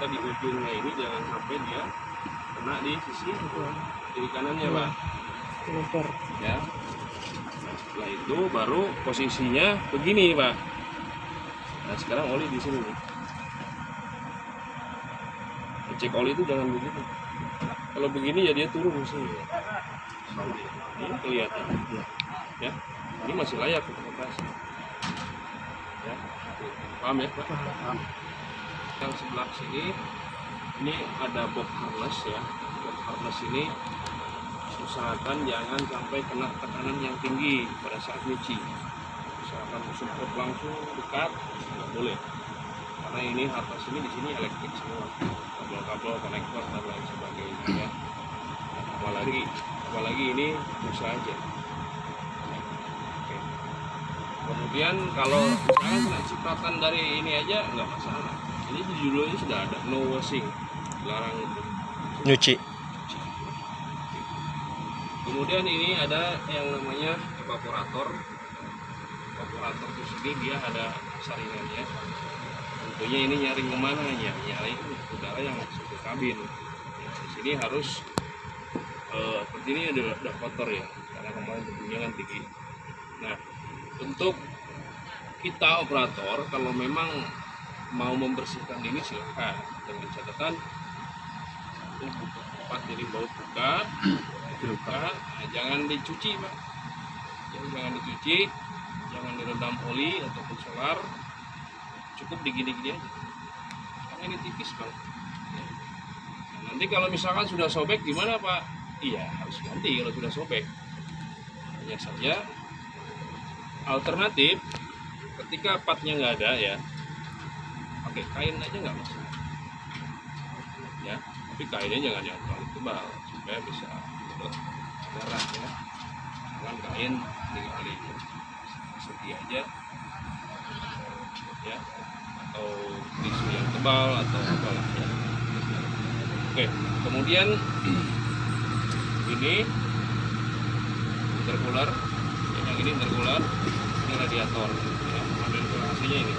kita di ujungnya ini jangan sampai dia kena di sisi kiri kanannya, Pak. Ya. Nah, setelah itu baru posisinya begini, Pak. Nah, sekarang oli di sini nih. Cek oli itu jangan begitu. Kalau begini ya dia turun di sini. Ini kelihatan. Ya. Ini masih layak untuk operasi. Ya. Paham ya, Pak? Paham. Yang sebelah sini ini ada box harness ya. Box harness ini usahakan jangan sampai kena tekanan yang tinggi pada saat nyuci. Usahakan support langsung dekat, nggak boleh. Karena ini harness ini di sini elektrik semua, kabel-kabel, konektor dan lain sebagainya ya. Apalagi ini busa aja. Oke. Kemudian kalau misalnya kena cipratan dari ini aja nggak masalah. Ini di judulnya sudah ada no washing, dilarang untuk Nyuci. Kemudian ini ada yang namanya evaporator. Evaporator di sini dia ada saringannya. Tentunya ini nyaring kemana ya? Nyaring udara yang masuk ke kabin. Di sini harus seperti ini udah kotor ya, karena kemarin tentunya kan tinggi. Nah, untuk kita operator kalau memang mau membersihkan ini silakan dengan catatan tempat jadi bau buka. Nah, jangan dicuci, Pak. Jadi jangan dicuci, jangan direndam oli ataupun solar, cukup digini-gini aja. Karena ini tipis, Bang. Nah, nanti kalau misalkan sudah sobek gimana, Pak? Iya, harus ganti kalau sudah sobek. Hanya saja alternatif ketika patnya nggak ada ya, pakai kain aja nggak masalah. Ya, tapi kainnya jangan yang terlalu tebal supaya bisa darah ya. Jangan kain tinggal segi aja ya, atau tisu yang tebal atau apalah ya. Oke, kemudian ini intercooler, yang ini intercooler, ini radiator ya, ambil ventilasinya ini.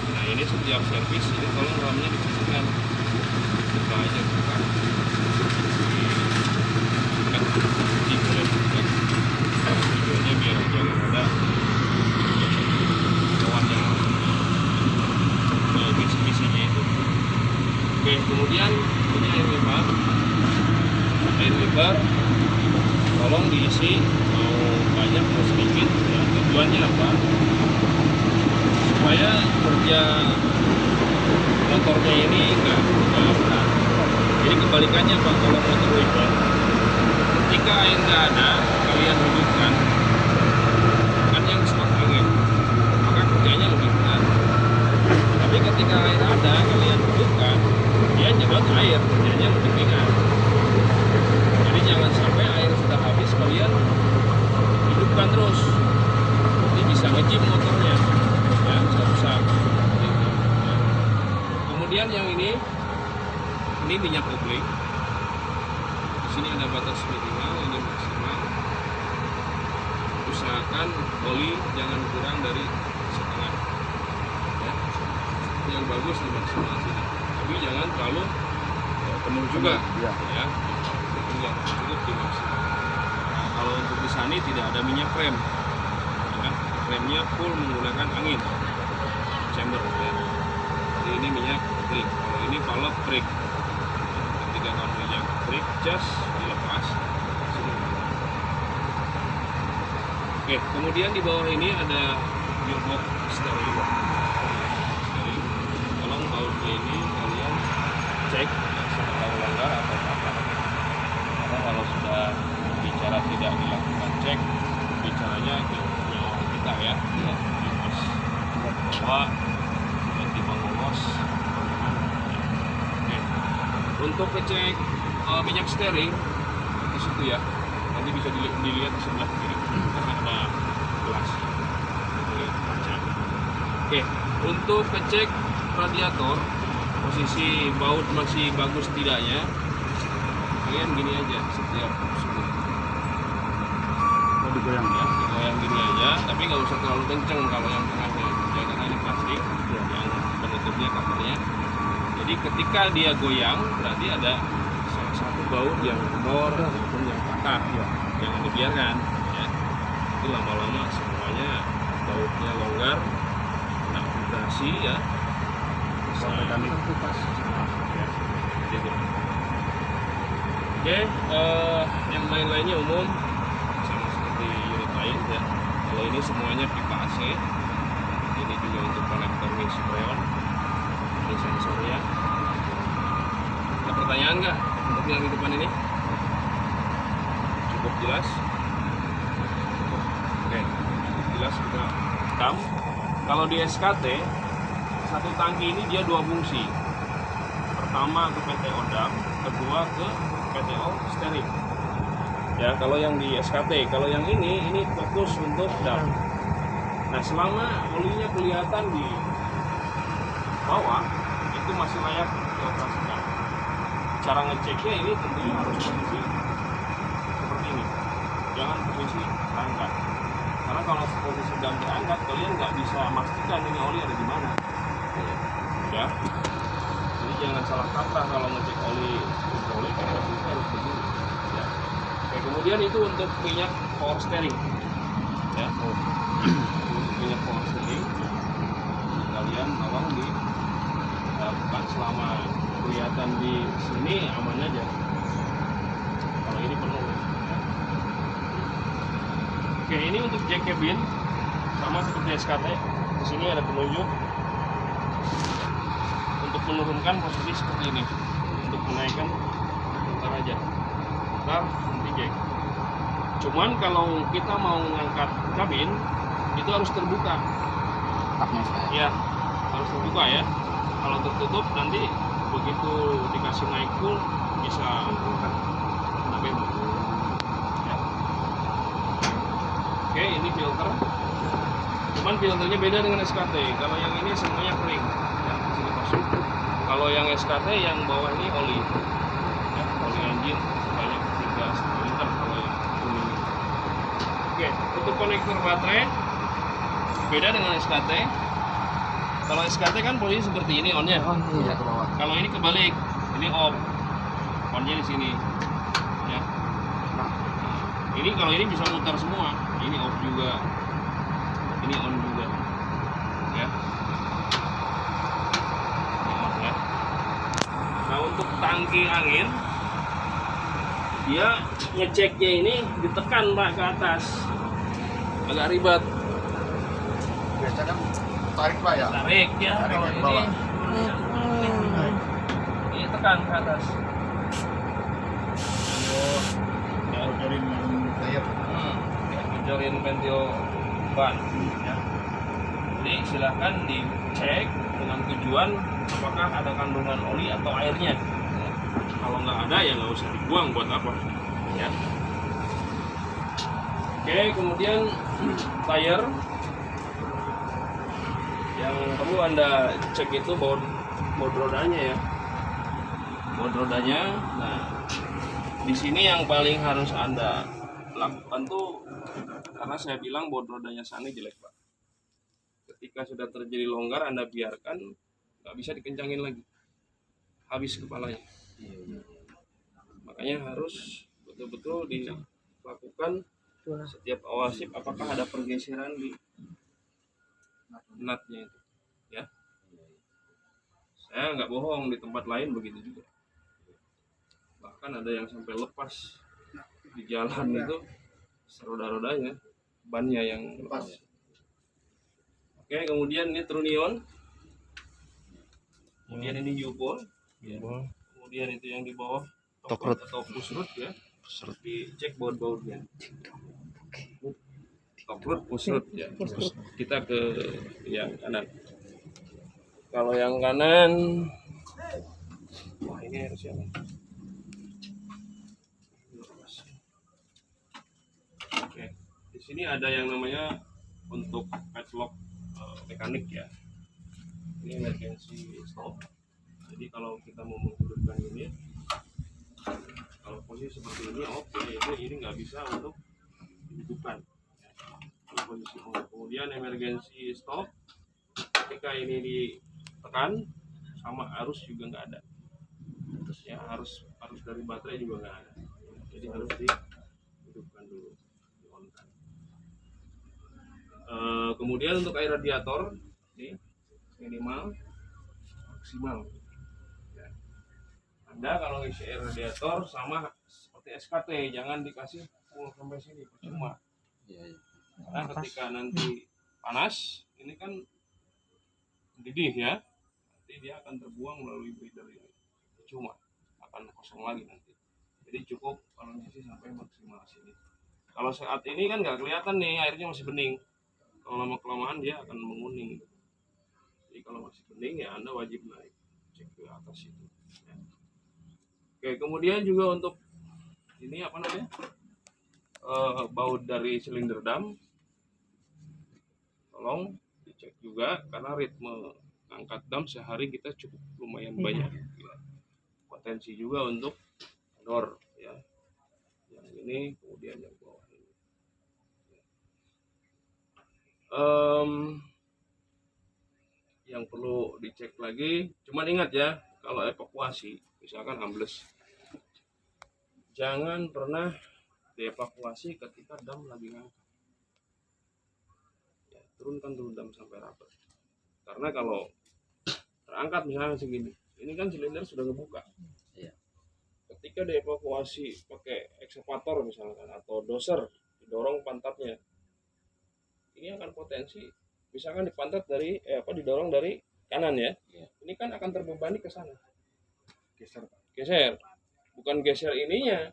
Nah, ini setiap servis ini tolong ramnya dibersihkan. Buka aja, buka. Boleh buka. Tujuannya biar jangan ada kawan yang misi-misinya itu. Oke, kemudian ini air limbah. Air limbah tolong diisi mau banyak mau sedikit ya. Tujuannya apa? Supaya kerja motornya ini enggak berat. Jadi kebalikannya, Pak, kalau motor limbah ketika air nggak ada kalian hidupkan kan yang stok angin, maka kerjanya lebih berat. Tapi ketika air ada kalian hidupkan, dia nyedot air, kerjanya lebih ringan. Jadi jangan sampai air sudah habis kalian hidupkan terus, jadi bisa ngejim motornya ya, bisa rusak ya. Kemudian yang ini minyak obling. Di sini ada batas minimal, ini maksimal. Usahakan oli jangan kurang dari setengah ya. Yang bagus di maksimal sini, tapi jangan terlalu penuh juga ya. Yang cukup di maksimal. Nah, kalau untuk di sini tidak ada minyak rem ya. Remnya full menggunakan angin chamber ya. Jadi ini minyak brake, kalau ini valve brake. Ketika kalau minyak brake jas dilepas sini. Oke, kemudian di bawah ini ada gearbox stereo. Tolong bautnya ini kalian cek sudah tahu langgar atau apa. Karena kalau sudah bicara tidak dilakukan cek, bicaranya ke nyawa kita ya. Bahwa ganti pengurus. Untuk ngecek minyak steering di situ ya, nanti bisa dilihat di sebelah kiri karena ada gelas kaca. Oke, untuk ngecek radiator posisi baut masih bagus tidaknya, kalian gini aja setiap subuh. Digoyang Ya, digoyang gini aja, tapi nggak usah terlalu kenceng kalau yang tengahnya, ya karena ini plastik yang penutupnya covernya. Jadi ketika dia goyang berarti ada salah satu baut yang bor ataupun yang patah, jangan dibiarkan ya. Itu lama-lama semuanya bautnya longgar, kena vibrasi ya, sampai kami kupas ya. Gitu. Oke, yang lain-lainnya umum sama seperti unit lain ya. Kalau ini semuanya pipa AC, ini juga untuk konektor ngisi freon, ini sensornya. Ada pertanyaan nggak untuk yang di depan ini? Cukup jelas? Oke, cukup jelas kita hitam. Kalau di SKT, satu tangki ini dia dua fungsi. Pertama ke PTO dam, kedua ke PTO steering. Ya, kalau yang di SKT, kalau yang ini fokus untuk dam. Nah, selama olinya kelihatan di bawah, itu masih layak dioperasikan. Cara ngeceknya ini tentunya harus posisi seperti ini, jangan posisi terangkat. Karena kalau posisi dam terangkat, kalian nggak bisa memastikan ini oli ada di mana. Ya, jadi jangan salah kaprah kalau ngecek oli hidrolik, posisinya harus begini. Ya. Oke, kemudian itu untuk minyak power steering. Ya, untuk minyak power steering, kalian tolong dilakukan selama kelihatan di sini aman aja. Kalau ini penuh. Ya. Oke, ini untuk jack cabin sama seperti SKT. Di sini ada penunjuk untuk menurunkan posisi seperti ini, untuk menaikkan putar aja, putar nanti jack. Cuman kalau kita mau mengangkat kabin itu harus terbuka. Ya, harus terbuka ya. Kalau tertutup nanti begitu dikasih naik full bisa kena bembok. Ya. Oke, ini filter. Cuman filternya beda dengan SKT. Kalau yang ini semuanya kering, ya, sini masuk. Kalau yang SKT yang bawah ini oli, ya, oli engine banyak 3,5 liter kalau yang kuning. Oke, untuk konektor baterai beda dengan SKT. Kalau SKT kan posisi seperti ini on-nya. Iya, ke bawah. Kalau ini kebalik, ini off, on-nya di sini. Ya. Nah, ini kalau ini bisa mutar semua. Ini off juga, ini on juga. Ya. Ini on ya. Nah, untuk tangki angin, dia ngeceknya ini ditekan Pak ke atas, agak ribet. Biasa kan tarik Pak ya? Tarik ya. Tarik Kalau ke bawah. ini tekan ke atas. Ya, Bocorin layar. Ya, bocorin ventil ban. Ya. Jadi silahkan dicek dengan tujuan apakah ada kandungan oli atau airnya. Ya. Kalau nggak ada ya nggak usah dibuang, buat apa? Ya. Oke, kemudian tire yang perlu Anda cek itu baut rodanya ya. Baut rodanya. Nah, di sini yang paling harus Anda lakukan tuh, karena saya bilang baut rodanya Sunny jelek Pak. Ketika sudah terjadi longgar, Anda biarkan, nggak bisa dikencangin lagi, habis kepalanya. Makanya harus betul-betul dilakukan setiap awasip apakah ada pergeseran di nutnya itu, ya. Saya nggak bohong, di tempat lain begitu juga. Bahkan ada yang sampai lepas di jalan itu, roda-rodanya, bannya yang lepas. Oke, kemudian ini trunion, kemudian ini U-pole, ya. Kemudian itu yang di bawah tokrut atau pusrut ya, dicek baut-bautnya. Tokrut, pusrut ya. Kita ke yang kanan. Kalau yang kanan, wah ini harusnya. Oke, di sini ada yang namanya untuk padlock mekanik ya. Ini emergency stop. Jadi kalau kita mau menghidupkan ini, kalau posisi seperti ini oke, ini nggak bisa untuk dihidupkan. Ini posisi on. Kemudian emergency stop. ketika ini ditekan sama arus juga nggak ada. Ya harus dari baterai juga nggak ada. Jadi harus dihidupkan dulu, di-on-kan. Kemudian untuk air radiator ini minimal maksimal. Ya. Anda kalau isi air radiator sama seperti SKT, jangan dikasih full sampai sini, percuma. Karena ketika nanti panas, ini kan mendidih ya, nanti dia akan terbuang melalui breeder ini, percuma, akan kosong lagi nanti. Jadi cukup kalau ngisi sampai maksimal sini. Kalau saat ini kan nggak kelihatan nih, airnya masih bening. Kalau lama kelamaan dia akan menguning. Jadi kalau masih bening ya Anda wajib naik, cek ke atas itu. Ya. Oke, kemudian juga untuk ini apa namanya, baut dari silinder dam, tolong dicek juga karena ritme angkat dam sehari kita cukup lumayan banyak. Ya. Potensi juga untuk kendor ya. Yang ini kemudian yang bawah ini. Yang perlu dicek lagi, cuman ingat ya, kalau evakuasi misalkan ambles, jangan pernah dievakuasi ketika dam lagi ngangkat ya, turunkan dulu dam sampai rapat, karena kalau terangkat misalnya segini, ini kan silinder sudah ngebuka Iya. ketika dievakuasi pakai ekskavator misalkan atau doser didorong pantatnya, ini akan potensi misalkan dipantat dari didorong dari kanan ya. Iya. Ini kan akan terbebani ke sana. Geser. Bukan geser ininya.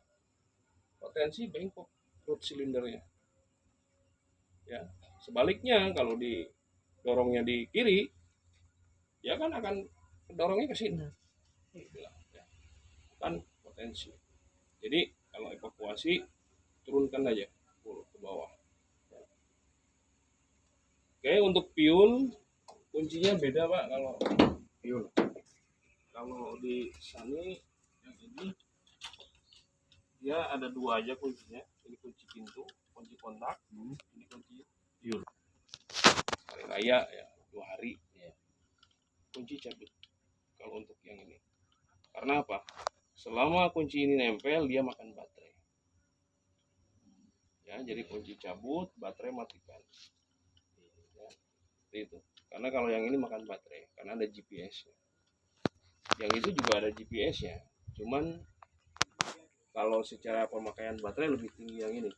Potensi bengkok root silindernya. Ya. Sebaliknya kalau didorongnya di kiri, ya kan akan dorongnya ke sini. Ya. Kan potensi. Jadi kalau evakuasi turunkan aja ke bawah. Oke, untuk piul kuncinya beda Pak kalau piul. Kalau di sini yang ini dia ada dua aja kuncinya. Ini kunci pintu, kunci kontak, ini kunci piul. Hari raya ya 2 hari ya. Kunci cabut kalau untuk yang ini. Karena apa? Selama kunci ini nempel dia makan baterai. Ya, jadi kunci cabut, baterai matikan. Itu karena kalau yang ini makan baterai karena ada GPS -nya. Yang itu juga ada GPS -nya, cuman kalau secara pemakaian baterai lebih tinggi yang ini,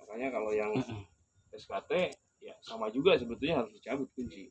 makanya kalau yang SKT ya sama juga sebetulnya harus dicabut kunci